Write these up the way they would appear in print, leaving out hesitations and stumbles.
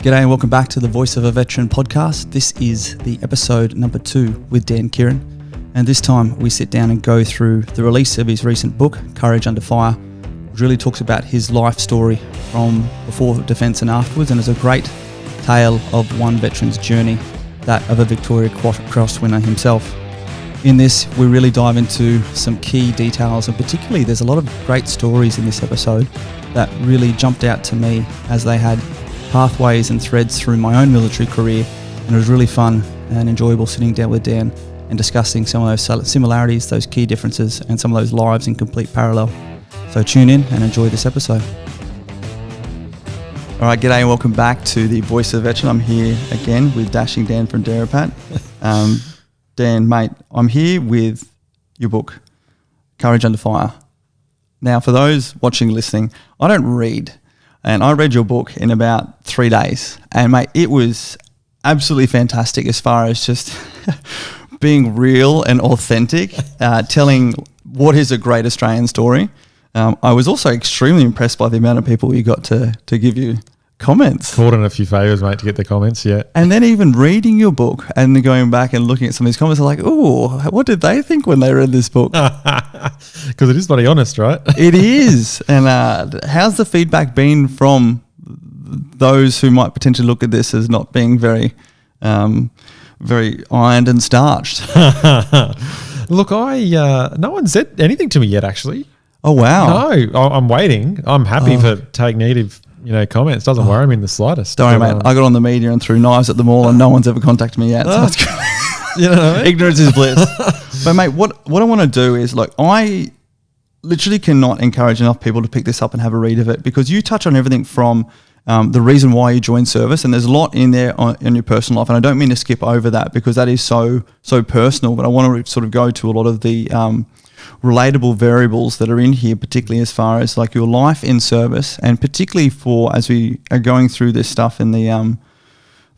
G'day and welcome back to the Voice of a Veteran podcast. This is the episode number 2 with Dan Kieran. And this time we sit down and go through the release of his recent book, Courage Under Fire, which really talks about his life story from before defence and afterwards, and is a great tale of one veteran's journey, that of a Victoria Cross winner himself. In this, we really dive into some key details, and particularly there's a lot of great stories in this episode that really jumped out to me as they had pathways and threads through my own military career, and it was really fun and enjoyable sitting down with Dan and discussing some of those similarities, those key differences, and some of those lives in complete parallel. So tune in and enjoy this episode. All right, g'day and welcome back to the Voice of a Veteran. I'm here again with Dashing Dan from Derapat. Dan, mate, I'm here with your book, Courage Under Fire. Now, for those watching, listening, I don't read. And I read your book in about 3 days. And mate, it was absolutely fantastic as far as just being real and authentic, telling what is a great Australian story. I was also extremely impressed by the amount of people you got to give you comments. Called in a few favours, mate, to get the comments, yeah. And then even reading your book and then going back and looking at some of these comments, I'm like, oh, what did they think when they read this book? Because it is bloody honest, right? It is. And how's the feedback been from those who might potentially look at this as not being very ironed and starched? Look, no one said anything to me yet, actually. Oh, wow. No, I'm waiting. I'm happy for take negative comments. Doesn't worry me in the slightest. Don't worry, mate. I got on the media and threw knives at them all, and no one's ever contacted me yet. So that's good. You know what I mean? Ignorance is bliss. But mate, what I want to do is, like, I literally cannot encourage enough people to pick this up and have a read of it, because you touch on everything from the reason why you joined service, and there's a lot in there in your personal life, and I don't mean to skip over that because that is so personal, but I want to sort of go to a lot of the relatable variables that are in here, particularly as far as like your life in service, and particularly for as we are going through this stuff in the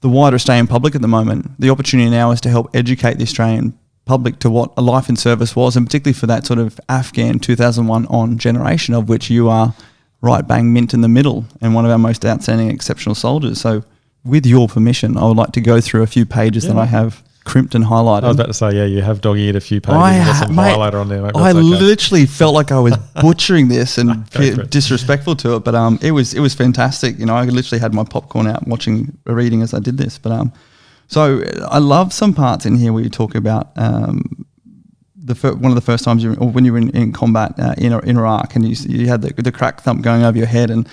wider Australian public at the moment. The opportunity now is to help educate the Australian public to what a life in service was, and particularly for that sort of Afghan 2001 on generation, of which you are right bang mint in the middle and one of our most outstanding exceptional soldiers. So with your permission, I would like to go through a few pages that I have crimped and highlighted. I was about to say, yeah, you have dog-eared a few pages. There's some highlighter on there, mate. I literally felt like I was butchering this and disrespectful to it, but it was fantastic. You know, I literally had my popcorn out reading as I did this. But so I love some parts in here where you talk about one of the first times when you were in combat in Iraq, and you had the crack thump going over your head, and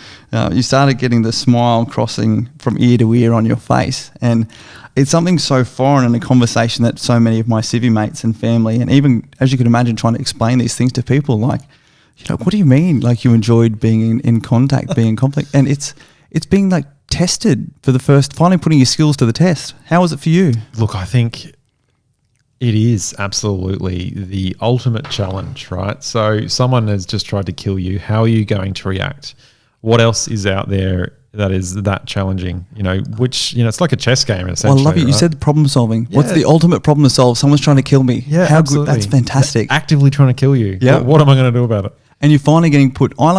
you started getting the smile crossing from ear to ear on your face, and it's something so foreign in a conversation that so many of my civvy mates and family, and even, as you could imagine, trying to explain these things to people, like, you know, what do you mean? Like, you enjoyed being in contact, being in conflict, and it's being like tested for the first, finally putting your skills to the test. How was it for you? Look, I think it is absolutely the ultimate challenge, right? So someone has just tried to kill you. How are you going to react? What else is out there that is that challenging? You know, which, you know, it's like a chess game essentially. Well, I love it. Right? You said problem solving. Yeah. What's the ultimate problem to solve? Someone's trying to kill me. Yeah, how absolutely. Good. That's fantastic. They're actively trying to kill you. Yeah. What am I going to do about it? And you're finally getting put. I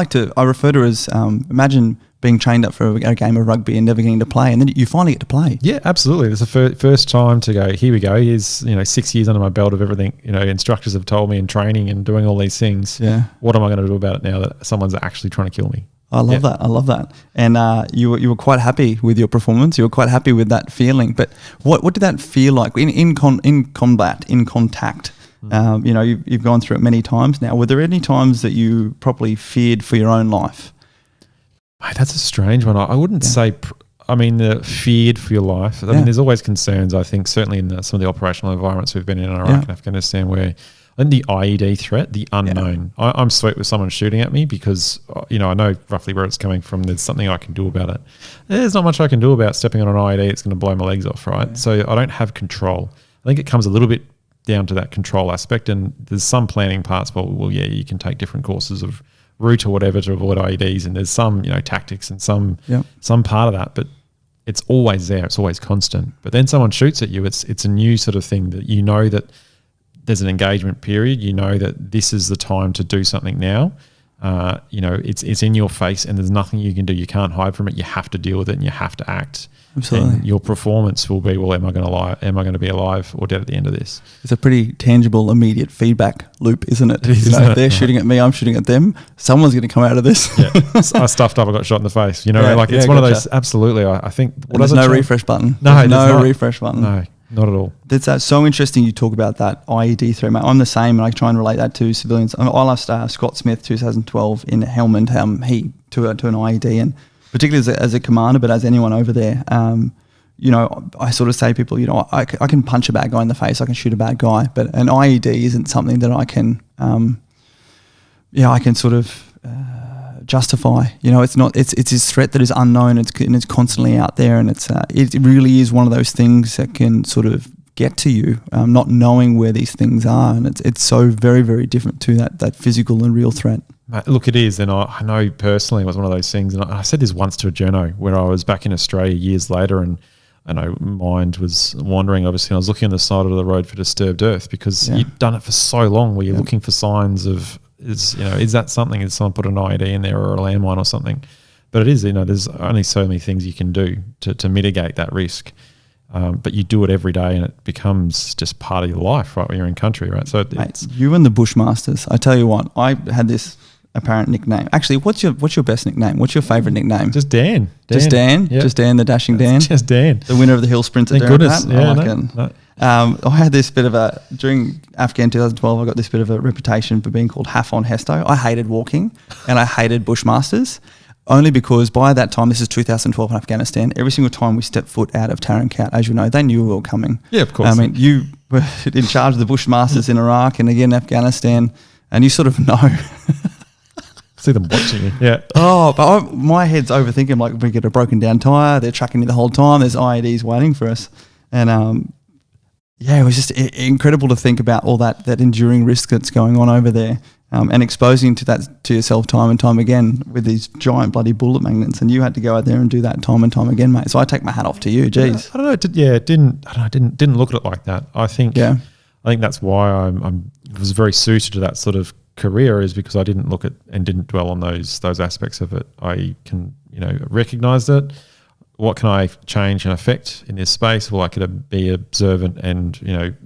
refer to it as imagine being trained up for a game of rugby and never getting to play, and then you finally get to play. Yeah, absolutely. It's the first time to go, here we go. Here's 6 years under my belt of everything, instructors have told me, and training and doing all these things. Yeah. What am I going to do about it now that someone's actually trying to kill me? I love that. I love that. And you were quite happy with your performance. You were quite happy with that feeling. But what did that feel like in combat, in contact? You've gone through it many times now. Were there any times that you properly feared for your own life? Mate, that's a strange one. I wouldn't say, feared for your life. I mean, there's always concerns, I think, certainly in some of the operational environments we've been in Iraq and Afghanistan, where and the IED threat, the unknown. Yeah. I'm sweet with someone shooting at me because, I know roughly where it's coming from. There's something I can do about it. There's not much I can do about stepping on an IED. It's going to blow my legs off, right? Yeah. So I don't have control. I think it comes a little bit down to that control aspect, and there's some planning parts. You can take different courses of route or whatever to avoid IEDs, and there's some, tactics and some part of that, but it's always there. It's always constant. But then someone shoots at you. It's a new sort of thing that that there's an engagement period. That this is the time to do something now. it's in your face and there's nothing you can do. You can't hide from it. You have to deal with it and you have to act. Absolutely. And your performance will be, well, am I going to lie? Am I going to be alive or dead at the end of this? It's a pretty tangible, immediate feedback loop, isn't it? They're shooting at me, I'm shooting at them. Someone's going to come out of this. Yeah. I stuffed up, I got shot in the face. It's one of those, absolutely. I think. There's no refresh button. No, no refresh button. No, not at all. That's so interesting you talk about that IED threat, mate. I'm the same, and I try and relate that to civilians. I lost Scott Smith 2012 in Helmand, to an IED, and particularly as a commander, but as anyone over there, I sort of say to people, I can punch a bad guy in the face, I can shoot a bad guy, but an IED isn't something that I can, I can sort of justify. It's not. It's this threat that is unknown. It's constantly out there, and it really is one of those things that can sort of get to you, not knowing where these things are, and it's so very, very different to that physical and real threat. Look, it is, and I know personally it was one of those things, and I said this once to a journo where I was back in Australia years later, and mind was wandering, obviously, and I was looking on the side of the road for disturbed earth because you'd done it for so long where you're looking for signs of, is that something, is someone put an IED in there or a landmine or something? But it is, there's only so many things you can do to mitigate that risk. But you do it every day and it becomes just part of your life, right, when you're in country, right? So Mate, you and the Bushmasters, I tell you what, I had this apparent nickname. Actually, what's your best nickname? What's your favourite nickname? Just Dan. Just Dan? Yep. Just Dan, the dashing Dan? Just Dan. The winner of the hill sprints at Thank goodness. I had this bit of during Afghan 2012, I got this bit of a reputation for being called Half on Hesto. I hated walking and I hated Bushmasters. Only because by that time, this is 2012 in Afghanistan, every single time we stepped foot out of Tarin Khat, as you know, they knew we were coming. Yeah, of course. I mean, you were in charge of the Bushmasters in Iraq and again Afghanistan, and you sort of know. See them watching you. Yeah. Oh, but my head's overthinking, like we get a broken down tyre, they're tracking me the whole time, there's IEDs waiting for us. And it was just incredible to think about all that enduring risk that's going on over there. And exposing to yourself time and time again with these giant bloody bullet magnets, and you had to go out there and do that time and time again, mate. So I take my hat off to you. Jeez. I don't know. Didn't look at it like that. I think that's why I was very suited to that sort of career, is because I didn't look at and didn't dwell on those aspects of it. I can recognise it. What can I change and affect in this space? Well, I could be observant and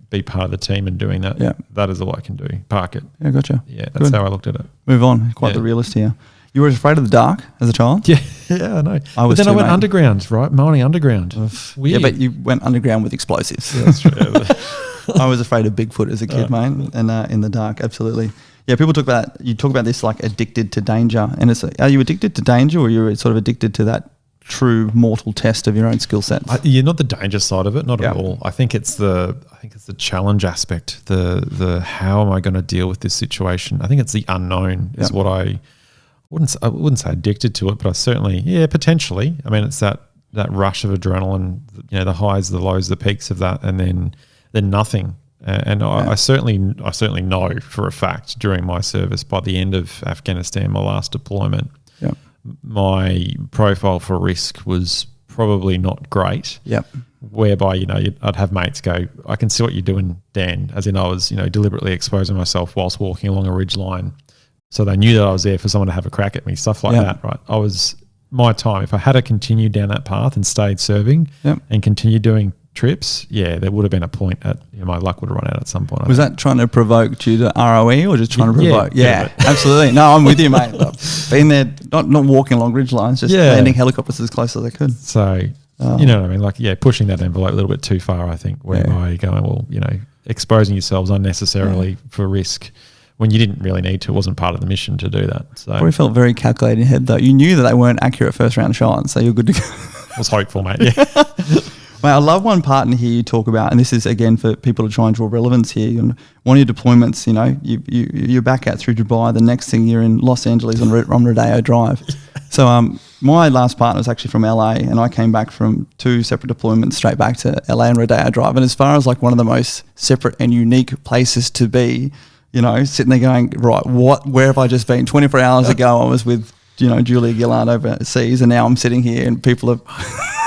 be part of the team and doing that. Yeah. That is all I can do. Park it. Yeah, gotcha. Yeah, that's how I looked at it. Move on. Quite the realist here. You were afraid of the dark as a child? Yeah, I know. I was. But then I went mate. Underground, right? Mining underground. Weird. Yeah, but you went underground with explosives. Yeah, that's true. I was afraid of Bigfoot as a kid, mate, and in the dark, absolutely. Yeah, people talk about this like addicted to danger, and are you addicted to danger, or are you sort of addicted to that true mortal test of your own skill sets? You're not the danger side of it, not at all. I think it's the challenge aspect. The how am I going to deal with this situation? I think it's the unknown is what I wouldn't say addicted to it, but I certainly potentially. I mean, it's that rush of adrenaline, the highs, the lows, the peaks of that, and then nothing. And I certainly know for a fact during my service, by the end of Afghanistan, my last deployment, my profile for risk was probably not great. Yep. Whereby, I'd have mates go, I can see what you're doing, Dan, as in I was, deliberately exposing myself whilst walking along a ridge line. So they knew that I was there for someone to have a crack at me, stuff like that, right? My time, if I had to continue down that path and stayed serving and continued doing trips, there would have been a point at my luck would have run out at some point. Was that trying to provoke you to ROE or just trying to provoke? Yeah, absolutely. No, I'm with you, mate. Been there, not walking along ridge lines, just landing helicopters as close as I could. So, you know what I mean? Like, pushing that envelope a little bit too far, I think, whereby you're going, well, exposing yourselves unnecessarily for risk when you didn't really need to. It wasn't part of the mission to do that. So probably felt very calculated in your head, though. You knew that they weren't accurate first round shots, so you're good to go. I was hopeful, mate. Yeah. Mate, I love one part in here you talk about, and this is again for people to try and draw relevance here. And one of your deployments, you're back out through Dubai. The next thing you're in Los Angeles on Rodeo Drive. So my last partner was actually from LA, and I came back from 2 separate deployments straight back to LA and Rodeo Drive. And as far as like one of the most separate and unique places to be, sitting there going, right, where have I just been? 24 hours ago, I was with Julia Gillard overseas, and now I'm sitting here and people are.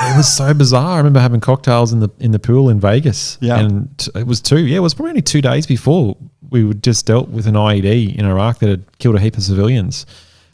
It was so bizarre. I remember having cocktails in the pool in Vegas. Yeah. And it was it was probably only 2 days before we were just dealt with an IED in Iraq that had killed a heap of civilians.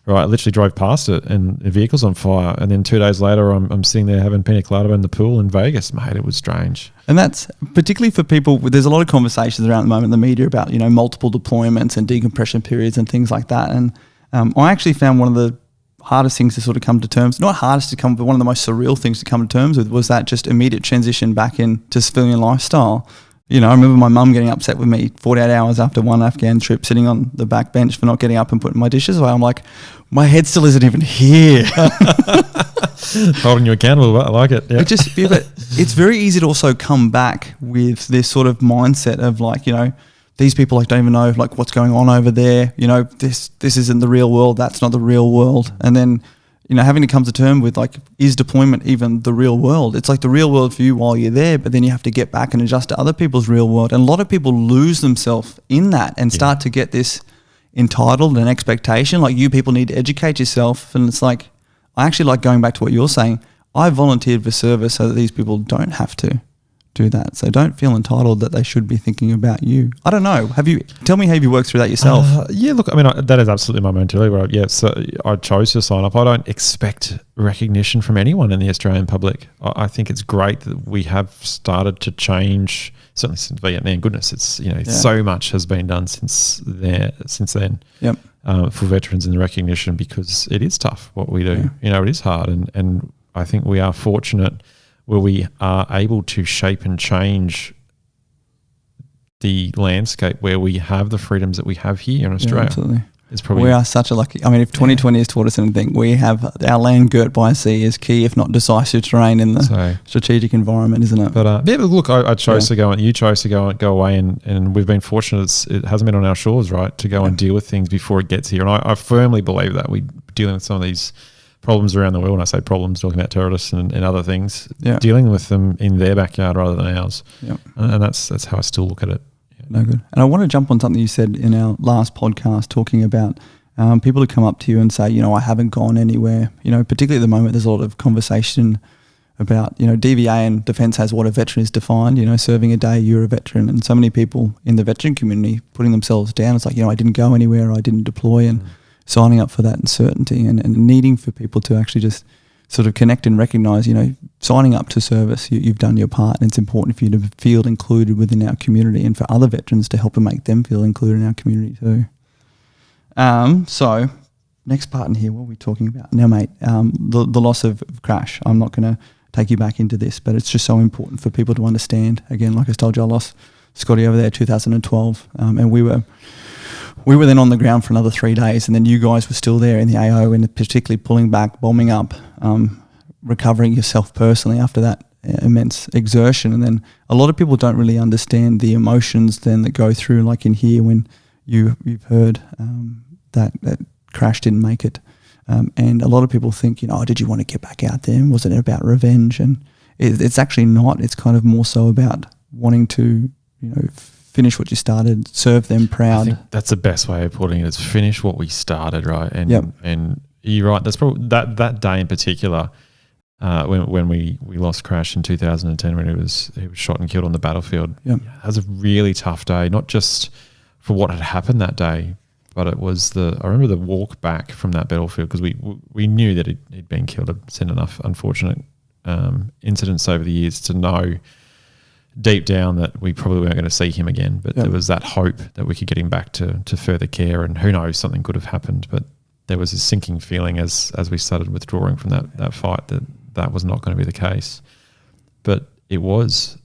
Right, I literally drove past it and the vehicle's on fire. And then 2 days later, I'm sitting there having pina colada in the pool in Vegas. Mate, it was strange. And that's particularly for people. There's a lot of conversations around the moment in the media about, multiple deployments and decompression periods and things like that. And I actually found one of the hardest things to sort of come to terms, not hardest to come, but one of the most surreal things to come to terms with was that just immediate transition back into civilian lifestyle. I remember my mum getting upset with me 48 hours after one Afghan trip, sitting on the back bench for not getting up and putting my dishes away. I'm like, my head still isn't even here. Holding you accountable, I like it. Yeah. But it's very easy to also come back with this sort of mindset of like, these people don't even know like what's going on over there. This isn't the real world. That's not the real world. And then, having to come to terms with like, is deployment even the real world? It's like the real world for you while you're there, but then you have to get back and adjust to other people's real world. And a lot of people lose themselves in that and start to get this entitled and expectation. Like, you people need to educate yourself. And it's like, I actually like going back to what you're saying. I volunteered for service so that these people don't have to do that. So don't feel entitled that they should be thinking about you. I don't know. Tell me how you worked through that yourself? Look, I mean, that is absolutely my mentality. Right? So I chose to sign up. I don't expect recognition from anyone in the Australian public. I think it's great that we have started to change, certainly since Vietnam. Goodness, it's, so much has been done since then. Yep. For veterans and the recognition, because it is tough what we do. Yeah. It is hard. And I think we are fortunate where we are able to shape and change the landscape where we have the freedoms that we have here in Australia. Yeah, absolutely. It's probably, we are such a lucky, if 2020 has taught us anything, we have our land girt by sea is key, if not decisive terrain in the strategic environment, isn't it? But look, I chose to go, and you chose to go away, and we've been fortunate. It hasn't been on our shores, right, to go and deal with things before it gets here. And I firmly believe that we're dealing with some of these problems around the world. When I say problems, talking about terrorists and other things, dealing with them in their backyard rather than ours. Yeah. And that's how I still look at it. No good. And I want to jump on something you said in our last podcast, talking about people who come up to you and say, I haven't gone anywhere. Particularly at the moment, there's a lot of conversation about, DVA and Defence has what a veteran is defined. Serving a day, you're a veteran. And so many people in the veteran community putting themselves down. It's like, I didn't go anywhere, I didn't deploy, and signing up for that uncertainty and needing for people to actually just sort of connect and recognise, signing up to service, you've done your part, and it's important for you to feel included within our community and for other veterans to help and make them feel included in our community too. So next part in here, what are we talking about? Now, mate, the loss of Crash. I'm not going to take you back into this, but it's just so important for people to understand. Again, like I told you, I lost Scotty over there 2012, and we were then on the ground for another 3 days, and then you guys were still there in the AO, and particularly pulling back, bombing up, recovering yourself personally after that immense exertion. And then a lot of people don't really understand the emotions then that go through, like in here when you've heard that Crash didn't make it. And a lot of people think, did you want to get back out there? Was it about revenge? And it's actually not. It's kind of more so about wanting to, finish what you started, serve them proud. I think that's the best way of putting it, is finish what we started, right? And you're right. That's probably that day in particular, when we lost Crash in 2010, when he was shot and killed on the battlefield. Yep. That was a really tough day, not just for what had happened that day, but it was I remember the walk back from that battlefield, because we knew that he'd been killed. I'd seen enough unfortunate incidents over the years to know deep down that we probably weren't going to see him again, but there was that hope that we could get him back to further care, and who knows, something could have happened. But there was a sinking feeling as we started withdrawing from that fight that was not going to be the case. But it was.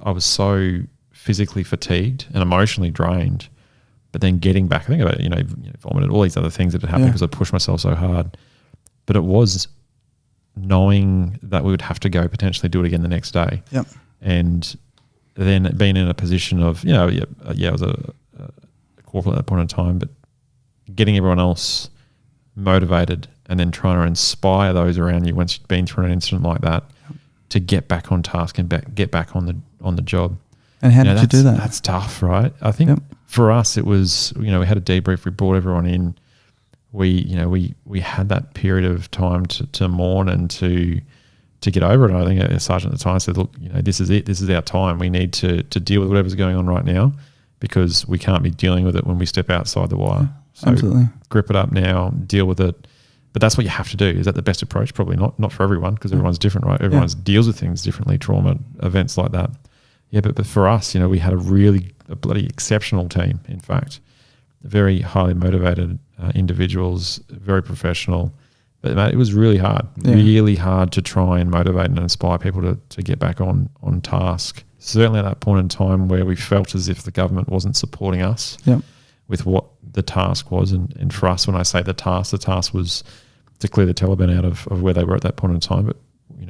I was so physically fatigued and emotionally drained, but then getting back, I think about vomited, all these other things that had happened because I pushed myself so hard. But it was knowing that we would have to go potentially do it again the next day. Yep. And then being in a position of, I was a corporal at that point in time, but getting everyone else motivated and then trying to inspire those around you once you've been through an incident like that to get back on task and get back on the job. And how did you do that? That's tough, right? I think for us it was, we had a debrief, we brought everyone in. We had that period of time to mourn and to get over it. I think a sergeant at the time said, look, this is it. This is our time. We need to deal with whatever's going on right now, because we can't be dealing with it when we step outside the wire. So absolutely. grip it up now, deal with it. But that's what you have to do. Is that the best approach? Probably not for everyone, because everyone's different, right? Everyone deals with things differently, trauma, events like that. Yeah, but for us, we had a bloody exceptional team, in fact. Very highly motivated individuals, very professional. But mate, it was really hard to try and motivate and inspire people to get back on task. Certainly at that point in time where we felt as if the government wasn't supporting us with what the task was. And for us, when I say the task was to clear the Taliban out of where they were at that point in time. But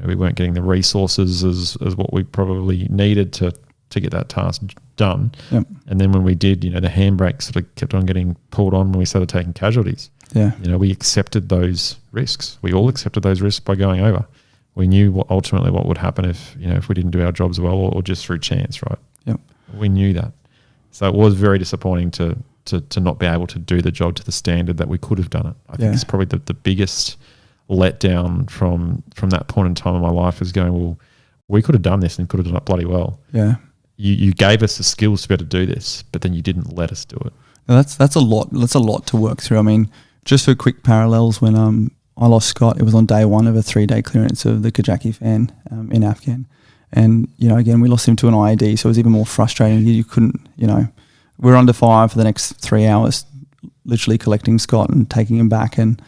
we weren't getting the resources as what we probably needed to get that task done. Yep. And then when we did, the handbrake sort of kept on getting pulled on when we started taking casualties. Yeah. We accepted those risks. We all accepted those risks by going over. We knew ultimately what would happen if we didn't do our jobs well or just through chance, right? Yep. We knew that. So it was very disappointing to not be able to do the job to the standard that we could have done it. I think it's probably the biggest letdown from that point in time in my life is going, well, we could have done this and could have done it bloody well. Yeah. You gave us the skills to be able to do this, but then you didn't let us do it. Now that's a lot. That's a lot to work through. I mean, just for quick parallels, when I lost Scott, it was on day one of a 3-day clearance of the Kajaki fan in Afghan. And, again, we lost him to an IED, so it was even more frustrating. You couldn't, we were under fire for the next 3 hours, literally collecting Scott and taking him back. And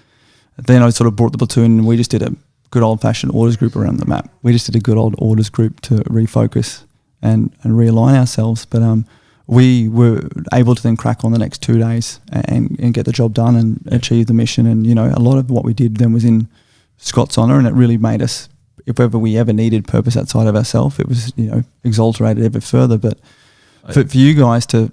then I sort of brought the platoon and we just did a good old-fashioned orders group around the map. We just did a good old orders group to refocus and realign ourselves. But we were able to then crack on the next 2 days and get the job done and achieve the mission. And, a lot of what we did then was in Scott's honour, and it really made us, if ever we ever needed purpose outside of ourselves, it was, exalterated ever further. But for you guys to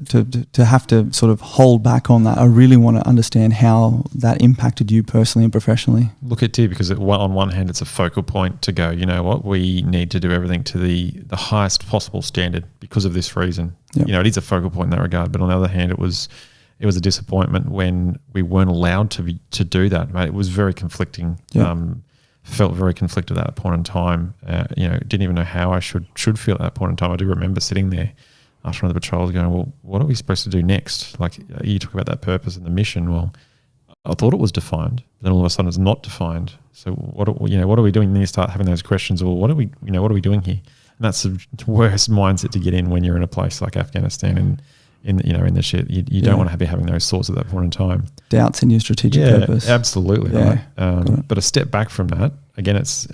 have to sort of hold back on that, I really want to understand how that impacted you personally and professionally. Look at it, because on one hand, it's a focal point to go, we need to do everything to the highest possible standard because of this reason. Yep. It is a focal point in that regard. But on the other hand, it was a disappointment when we weren't allowed to do that. Mate, it was very conflicting. Yep. Felt very conflicted at that point in time. Didn't even know how I should feel at that point in time. I do remember sitting there after one of the patrols going, well, what are we supposed to do next? Like, you talk about that purpose and the mission. Well, I thought it was defined, but then all of a sudden it's not defined. So what are we doing? And then you start having those questions. Well, what are we doing here? And that's the worst mindset to get in when you're in a place like Afghanistan and in the shit. You don't want to be having those thoughts at that point in time. Doubts in your strategic purpose. Absolutely. Yeah, right. But a step back from that, it's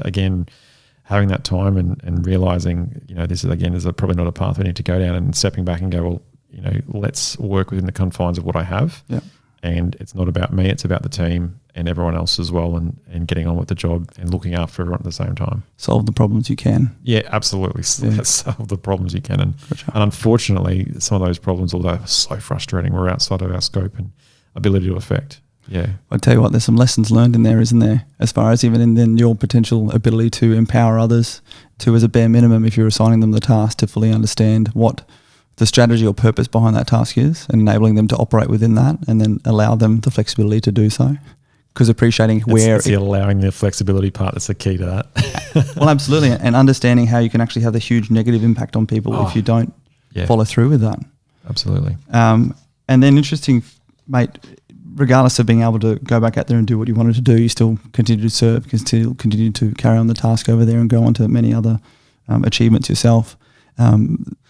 having that time and realizing, this is probably not a path we need to go down, and stepping back and go, well, let's work within the confines of what I have. Yeah. And it's not about me, it's about the team and everyone else as well, and getting on with the job and looking after everyone at the same time. Solve the problems you can. Yeah, absolutely. Yeah. Solve the problems you can. And unfortunately, some of those problems, although so frustrating, were outside of our scope and ability to affect. Yeah. I tell you what, there's some lessons learned in there, isn't there? As far as even in your potential ability to empower others to, as a bare minimum, if you're assigning them the task, to fully understand what the strategy or purpose behind that task is, and enabling them to operate within that, and then allow them the flexibility to do so. Because appreciating it's allowing the flexibility part that's the key to that. Well, absolutely. And understanding how you can actually have the huge negative impact on people if you don't follow through with that. Absolutely. And then interesting, mate, regardless of being able to go back out there and do what you wanted to do, you still continue to serve, continue to carry on the task over there and go on to many other achievements yourself.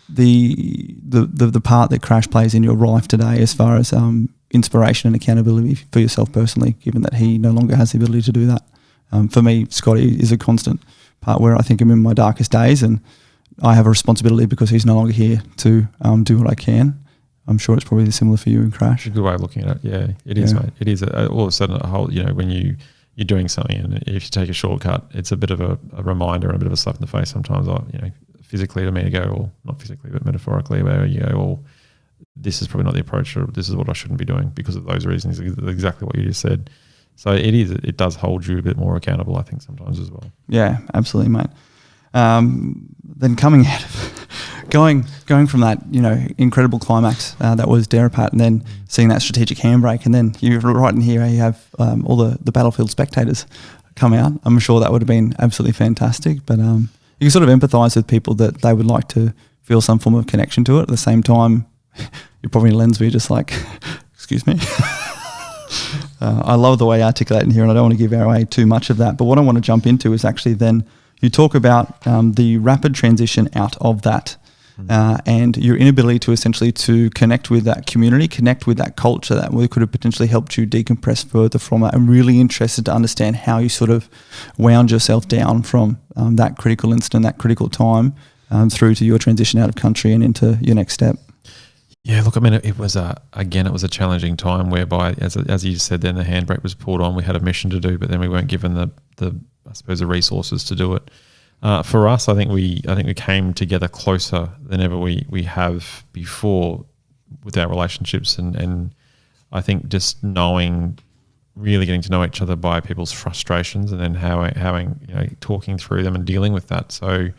The part that Crash plays in your life today, as far as inspiration and accountability for yourself personally, given that he no longer has the ability to do that. For me, Scotty is a constant part where I think I'm in my darkest days, and I have a responsibility because he's no longer here to do what I can. I'm sure it's probably similar for you and Crash. It's a good way of looking at it. Yeah, it is, mate. It is. All of a sudden, a whole, when you're doing something, and if you take a shortcut, it's a bit of a reminder and a bit of a slap in the face sometimes. Physically to me to go, or not physically, but metaphorically, where you go, well, this is probably not the approach, or this is what I shouldn't be doing because of those reasons. Exactly what you just said. So it does hold you a bit more accountable, I think, sometimes as well. Yeah, absolutely, mate. Then coming out of going from that, incredible climax that was Derapat, and then seeing that strategic handbrake, and then you're right in here, you have all the battlefield spectators come out. I'm sure that would have been absolutely fantastic, but you can sort of empathise with people that they would like to feel some form of connection to it. At the same time, you're probably in a lens where you're just like, excuse me. I love the way you articulate in here, and I don't want to give away too much of that. But what I want to jump into is actually then you talk about the rapid transition out of that and your inability to essentially to connect with that community, connect with that culture that could have potentially helped you decompress further from it. I'm really interested to understand how you sort of wound yourself down from that critical incident, that critical time through to your transition out of country and into your next step. Yeah, look, I mean, it was a challenging time whereby, as you said, then the handbrake was pulled on. We had a mission to do, but then we weren't given the resources to do it. For us, I think we came together closer than ever we have before with our relationships, and I think just really getting to know each other by people's frustrations, and then having talking through them and dealing with that. So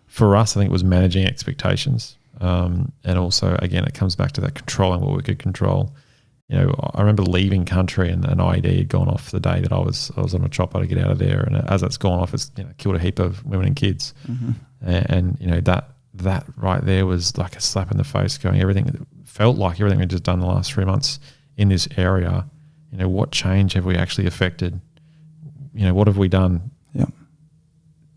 for us, I think it was managing expectations. And also, again, it comes back to that controlling what we could control. I remember leaving country and an IED had gone off the day that I was on a chopper to get out of there. And as it's gone off, it's killed a heap of women and kids. Mm-hmm. And that right there was like a slap in the face. Everything we'd just done the last 3 months in this area. What change have we actually affected? What have we done? Yeah.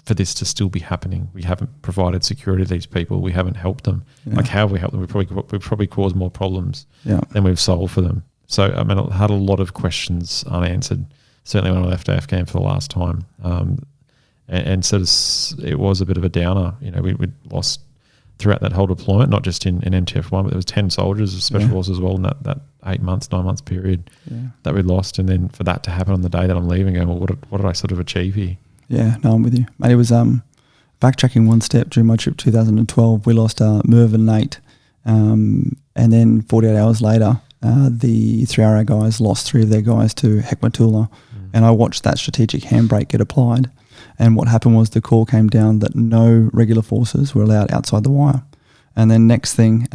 For this to still be happening? We haven't provided security to these people. We haven't helped them. Yeah. Like, how have we helped them? We've probably caused more problems than we've solved for them. So, I mean, I had a lot of questions unanswered, certainly when I left Afghan for the last time. And sort of, it was a bit of a downer. We'd lost throughout that whole deployment, not just in MTF-1, but there was 10 soldiers of Special Forces as well in that 9 months period that we'd lost. And then for that to happen on the day that I'm leaving, going, well, what did I sort of achieve here? Yeah, no, I'm with you. Mate, it was backtracking one step during my trip 2012. We lost Merv and Nate. And then 48 hours later, the 3RA guys lost 3 of their guys to Hekmatullah. And I watched that strategic handbrake get applied. And what happened was the call came down that no regular forces were allowed outside the wire. And then next thing,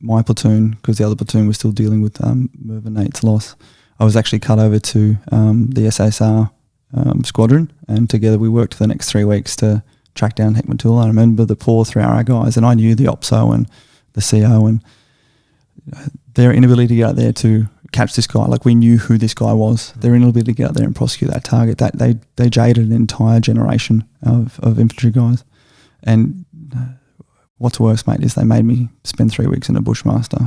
my platoon, because the other platoon was still dealing with Merv and Nate's loss, I was actually cut over to the SSR squadron, and together we worked for the next 3 weeks to track down Hekmatullah. I remember the poor 3RA guys, and I knew the OPSO and the CO and their inability to get out there to catch this guy. Like, we knew who this guy was. Their inability to get out there and prosecute that target, that they jaded an entire generation of infantry guys. And what's worse, mate, is they made me spend 3 weeks in a Bushmaster.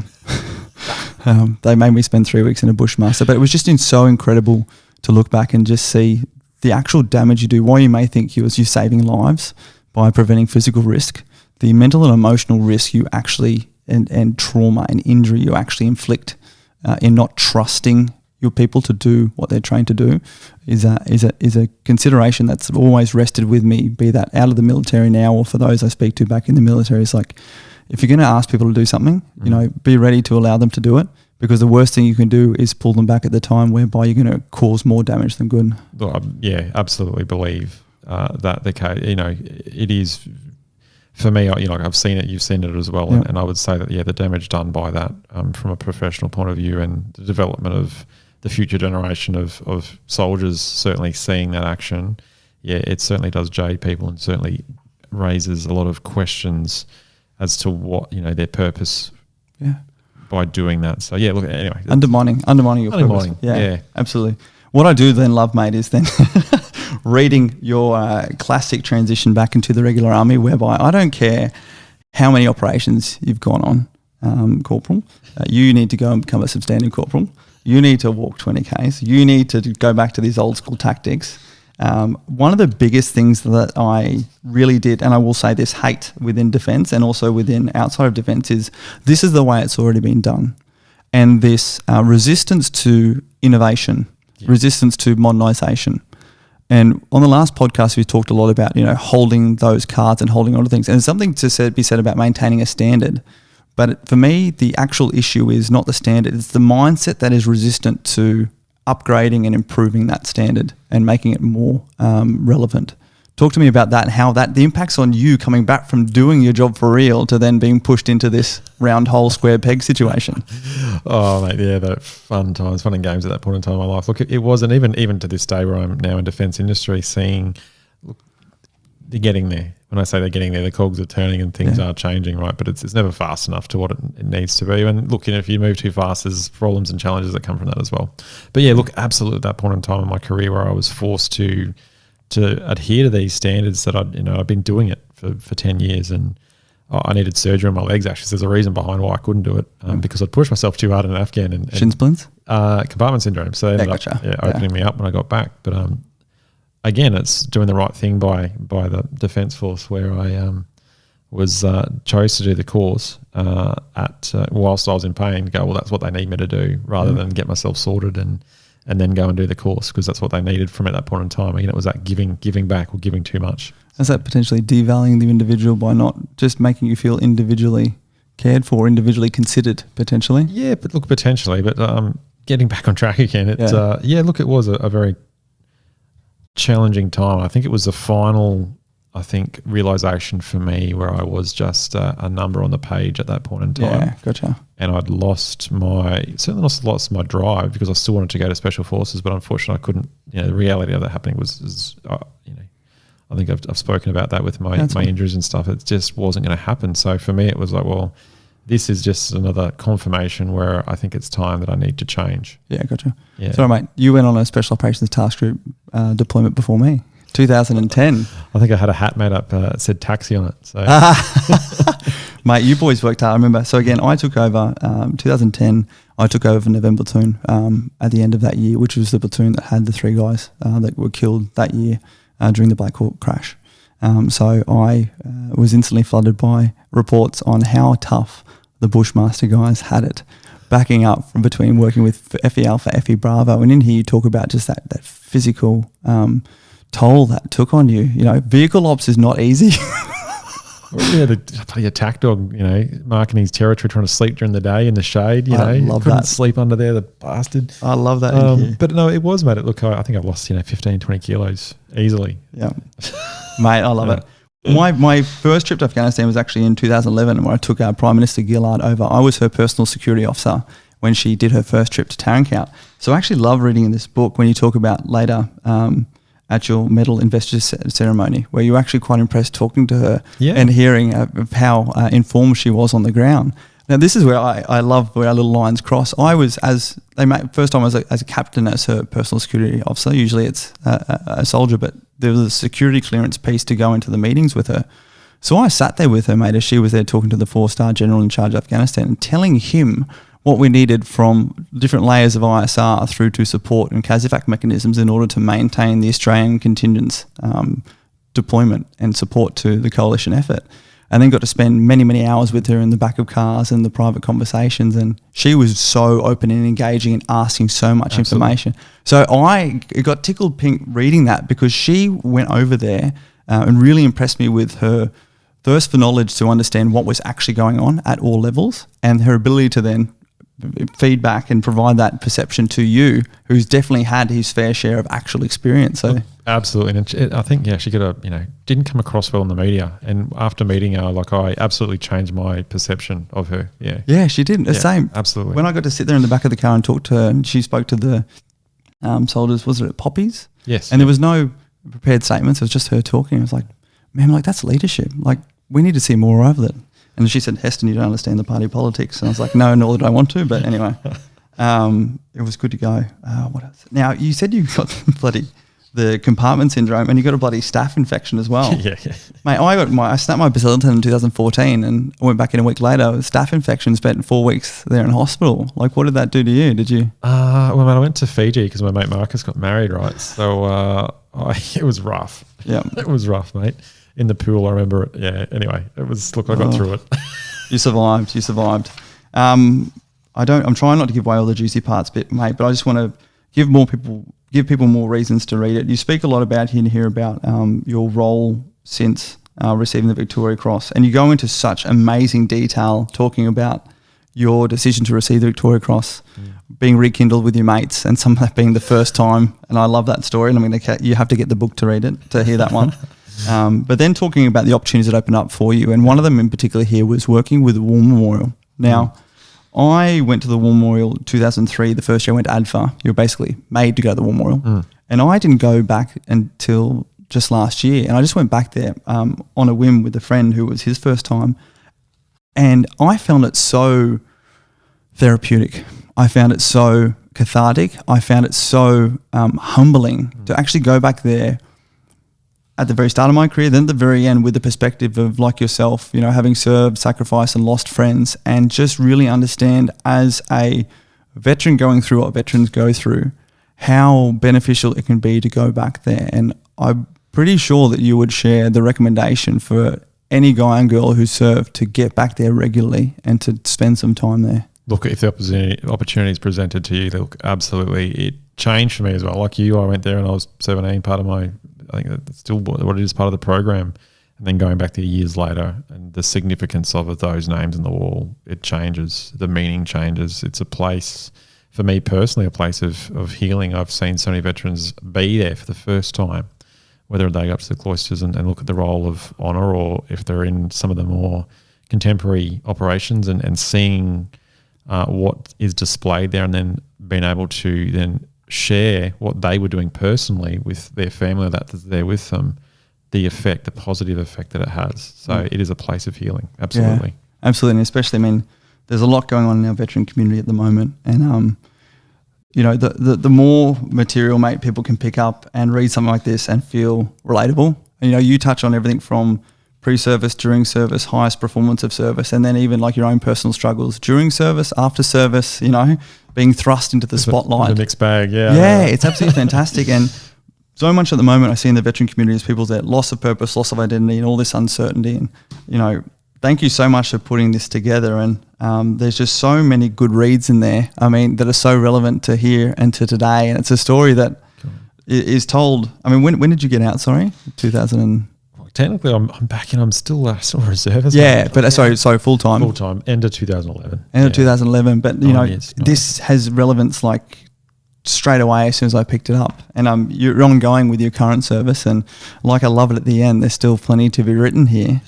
They made me spend 3 weeks in a Bushmaster, but it was just so incredible to look back and just see the actual damage you do. While you may think you're saving lives by preventing physical risk, the mental and emotional risk you actually and trauma and injury you actually inflict in not trusting your people to do what they're trained to do is a consideration that's always rested with me. Be that out of the military now, or for those I speak to back in the military, it's like, if you're going to ask people to do something, be ready to allow them to do it. Because the worst thing you can do is pull them back at the time whereby you're going to cause more damage than good. Yeah, absolutely believe that the case. It is, for me, I've seen it, you've seen it as well. And I would say that, the damage done by that from a professional point of view, and the development of the future generation of soldiers, certainly seeing that action, it certainly does jade people and certainly raises a lot of questions as to what, their purpose by doing that. So look, anyway, undermining your purpose. Yeah, absolutely. What I do then love, mate, is then reading your classic transition back into the regular army, whereby I don't care how many operations you've gone on, Corporal, you need to go and become a substandard corporal. You need to walk 20 Ks. You need to go back to these old school tactics. One of the biggest things that I really did, and I will say this, hate within defence and also within outside of defence, is this is the way it's already been done. And this resistance to innovation, resistance to modernisation. And on the last podcast, we talked a lot about, holding those cards and holding on to things. And there's something to be said about maintaining a standard. But for me, the actual issue is not the standard. It's the mindset that is resistant to upgrading and improving that standard and making it more relevant. Talk to me about that and how the impacts on you coming back from doing your job for real to then being pushed into this round hole square peg situation. Oh, mate, that fun times, fun and games at that point in time in my life. Look, it was, and even to this day where I'm now in defence industry, seeing, look, they're getting there. when I say they're getting there, the cogs are turning and things are changing, right? But it's never fast enough to what it needs to be. And look, if you move too fast, there's problems and challenges that come from that as well. But yeah, look, absolutely at that point in time in my career where I was forced to adhere to these standards that I'd been doing it for 10 years, and I needed surgery on my legs. Actually, so there's a reason behind why I couldn't do it, because I'd pushed myself too hard in Afghan and shin splints, compartment syndrome. So they ended up opening me up when I got back. But again, it's doing the right thing by the Defence Force, where I was chose to do the course whilst I was in pain. Go, well, that's what they need me to do, rather than get myself sorted and then go and do the course, because that's what they needed from at that point in time. Again, it was that giving back or giving too much. Is that potentially devaluing the individual by not just making you feel individually cared for, individually considered, potentially? Yeah, but look, potentially. But getting back on track again, it look, it was a very challenging time. I think it was the final, realization for me where I was just a number on the page at that point in time. Yeah, gotcha. And I'd lost my drive, because I still wanted to go to Special Forces, but unfortunately I couldn't. The reality of that happening was I think I've spoken about that with my injuries and stuff. It just wasn't going to happen. So for me, it was like, well, this is just another confirmation where I think it's time that I need to change. Yeah, gotcha. Yeah. Sorry, mate, you went on a Special Operations Task Group deployment before me, 2010. I think I had a hat made up that said taxi on it. So, mate, you boys worked hard. I remember. So again, I took over 2010. I took over November platoon at the end of that year, which was the platoon that had the 3 guys that were killed that year during the Black Hawk crash. So I was instantly flooded by reports on how tough the Bushmaster guys had it, backing up from between working with FE Alpha, FE Bravo. And in here you talk about just that physical toll that took on you. Vehicle ops is not easy. Yeah, the attack dog, marking his territory, trying to sleep during the day in the shade. I love couldn't that. Sleep under there, the bastard. I love that. But no, it was, mate. Look, I think I've lost 15, 20 kilos easily. Yeah, mate, I love it. My first trip to Afghanistan was actually in 2011, where I took our Prime Minister Gillard over. I was her personal security officer when she did her first trip to Tarankout. So I actually love reading in this book when you talk about later at your medal investor ceremony, where you were actually quite impressed talking to her and hearing of how informed she was on the ground. Now, this is where I love where our little lines cross. I was, first time I was as a captain as her personal security officer. Usually it's a soldier, but there was a security clearance piece to go into the meetings with her. So I sat there with her, mate, as she was there talking to the 4-star general in charge of Afghanistan and telling him what we needed from different layers of ISR through to support and CASEVAC mechanisms in order to maintain the Australian contingent's deployment and support to the coalition effort. And then got to spend many, many hours with her in the back of cars and the private conversations. And she was so open and engaging and asking so much information. So I got tickled pink reading that, because she went over there and really impressed me with her thirst for knowledge to understand what was actually going on at all levels, and her ability to then feedback and provide that perception to you, who's definitely had his fair share of actual experience. So absolutely, and I think she could have didn't come across well in the media. And after meeting her, I absolutely changed my perception of her. Yeah, she did the same. Absolutely. When I got to sit there in the back of the car and talk to her, and she spoke to the soldiers, was it at Poppies? Yes. And there was no prepared statements. It was just her talking. I was like, man, that's leadership. We need to see more of it. And she said, Heston, you don't understand the party politics. And I was like, no, nor did I want to. But anyway, it was good to go. What else? Now, you said you got the compartment syndrome, and you got a bloody staph infection as well. Yeah. Mate, I snapped my bacillin in 2014 and I went back in a week later with staph infection, spent 4 weeks there in hospital. What did that do to you? Did you? Well, man, I went to Fiji because my mate Marcus got married, right? So it was rough. Yeah. It was rough, mate. In the pool, I remember it. Yeah. Anyway, it was. Look, I got through it. You survived. I'm trying not to give away all the juicy parts, mate. But I just want to give people more reasons to read it. You speak a lot about here about your role since receiving the Victoria Cross, and you go into such amazing detail talking about your decision to receive the Victoria Cross, being rekindled with your mates, and some of that being the first time. And I love that story. And you have to get the book to read it to hear that one. But then talking about the opportunities that opened up for you, and one of them in particular here was working with the War Memorial. Now, I went to the War Memorial 2003, the first year I went to ADFA. You were basically made to go to the War Memorial. And I didn't go back until just last year, and I just went back there on a whim with a friend who was his first time, and I found it so therapeutic. I found it so cathartic. I found it so humbling to actually go back there at the very start of my career, then at the very end with the perspective of, like yourself, you know, having served, sacrificed and lost friends, and just really understand as a veteran going through what veterans go through, how beneficial it can be to go back there. And I'm pretty sure that you would share the recommendation for any guy and girl who served to get back there regularly and to spend some time there. Look, if the opportunity is presented to you, look, absolutely. It changed for me as well. Like you, I went there and I was 17, part of my, I think that's still what it is, part of the program. And then going back to years later and the significance of those names on the wall, it changes. The meaning changes. It's a place, for me personally, a place of healing. I've seen so many veterans be there for the first time, whether they go up to the cloisters and look at the role of honour, or if they're in some of the more contemporary operations and seeing what is displayed there, and then being able to then share what they were doing personally with their family that's there with them, the positive effect that it has. So it is a place of healing. Absolutely. Yeah, absolutely. And especially, I mean, there's a lot going on in our veteran community at the moment. And, you know, the more material, mate, people can pick up and read something like this and feel relatable. And, you know, you touch on everything from pre-service, during service, highest performance of service, and then even like your own personal struggles during service, after service, you know, being thrust into the spotlight. The mixed bag, yeah. Yeah, it's absolutely fantastic. And so much at the moment I see in the veteran community is people's that loss of purpose, loss of identity, and all this uncertainty. And, you know, thank you so much for putting this together. And there's just so many good reads in there, I mean, that are so relevant to here and to today. And it's a story that is told. I mean, when did you get out? Sorry, 2000. Technically, I'm back in. I'm still a reservist. Yeah, but sorry, full time. Full time, end of 2011. End of 2011. But you know, this has relevance like straight away as soon as I picked it up. And you're ongoing with your current service, and like I love it at the end. There's still plenty to be written here.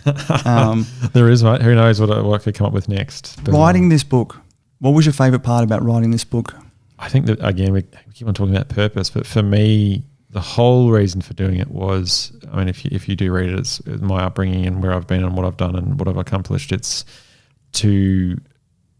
There is, mate. Who knows what I could come up with next? But, writing this book. What was your favourite part about writing this book? I think that again we keep on talking about purpose, but for me, the whole reason for doing it was, I mean, if you do read it, it's my upbringing and where I've been and what I've done and what I've accomplished. It's to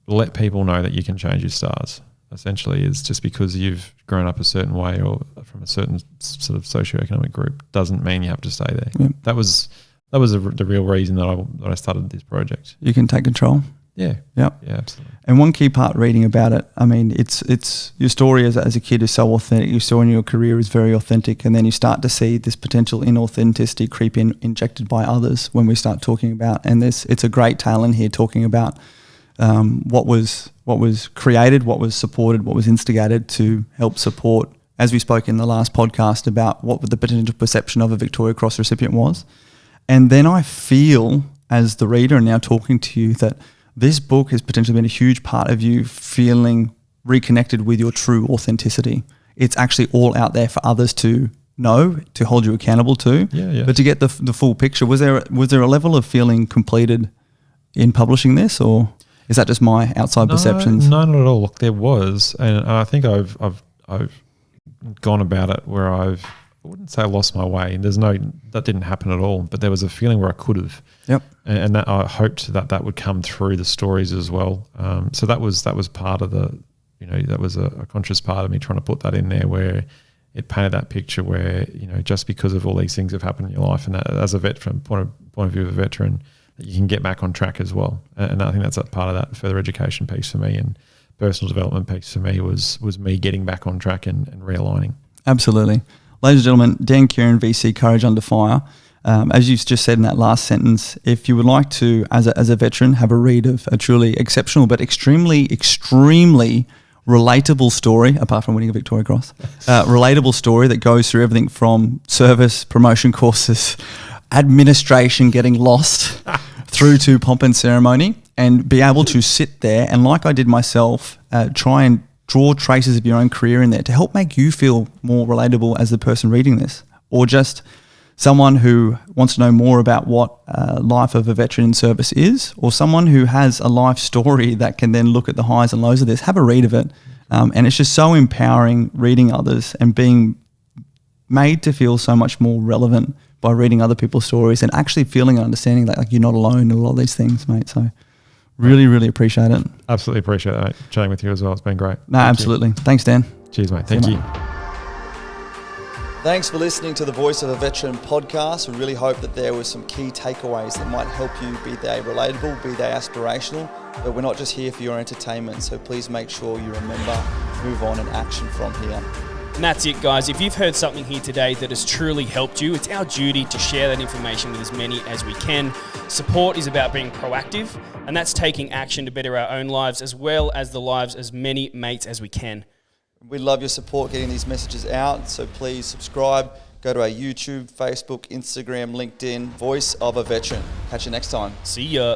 let people know that you can change your stars. Essentially, is just because you've grown up a certain way or from a certain sort of socioeconomic group doesn't mean you have to stay there. Yep. That was the real reason that I started this project. You can take control. Yeah. Yep. Yeah, absolutely. And one key part reading about it, I mean, it's your story as a kid is so authentic. Your story in your career is very authentic. And then you start to see this potential inauthenticity creep injected by others when we start talking about, and it's a great tale in here talking about what was created, what was supported, what was instigated to help support, as we spoke in the last podcast about what the potential perception of a Victoria Cross recipient was. And then I feel, as the reader and now talking to you, that this book has potentially been a huge part of you feeling reconnected with your true authenticity. It's actually all out there for others to know, to hold you accountable to. Yeah. But to get the full picture, was there a level of feeling completed in publishing this, or is that just my outside perceptions? No, not at all. Look, there was, and I think I've gone about it where I wouldn't say I lost my way. That didn't happen at all. But there was a feeling where I could have. Yep. And that I hoped that would come through the stories as well. So that was part of the, you know, that was a conscious part of me trying to put that in there, where it painted that picture where, you know, just because of all these things have happened in your life, and that as a vet, from point of view of a veteran, that you can get back on track as well. And I think that's a part of that further education piece for me, and personal development piece for me was me getting back on track and realigning. Absolutely. Ladies and gentlemen, Dan Kieran, VC Courage Under Fire. As you just said in that last sentence, if you would like to, as a veteran, have a read of a truly exceptional but extremely relatable story, apart from winning a Victoria Cross, relatable story that goes through everything from service, promotion courses, administration, getting lost, through to pomp and ceremony, and be able to sit there and, like I did myself, try and draw traces of your own career in there to help make you feel more relatable as the person reading this, or just someone who wants to know more about what life of a veteran in service is, or someone who has a life story that can then look at the highs and lows of this. Have a read of it. And it's just so empowering reading others and being made to feel so much more relevant by reading other people's stories and actually feeling and understanding that like you're not alone in a lot of these things, mate. So really, really appreciate it. Absolutely appreciate that, mate. Chatting with you as well. It's been great. No, absolutely. Thanks, Dan. Cheers, mate. Thank you. Thanks for listening to the Voice of a Veteran podcast. We really hope that there were some key takeaways that might help you, be they relatable, be they aspirational, but we're not just here for your entertainment. So please make sure you remember, move on and action from here. And that's it, guys. If you've heard something here today that has truly helped you, it's our duty to share that information with as many as we can. Support is about being proactive, and that's taking action to better our own lives as well as the lives as many mates as we can. We love your support getting these messages out, so please subscribe, go to our YouTube, Facebook, Instagram, LinkedIn, Voice of a Veteran. Catch you next time. See ya.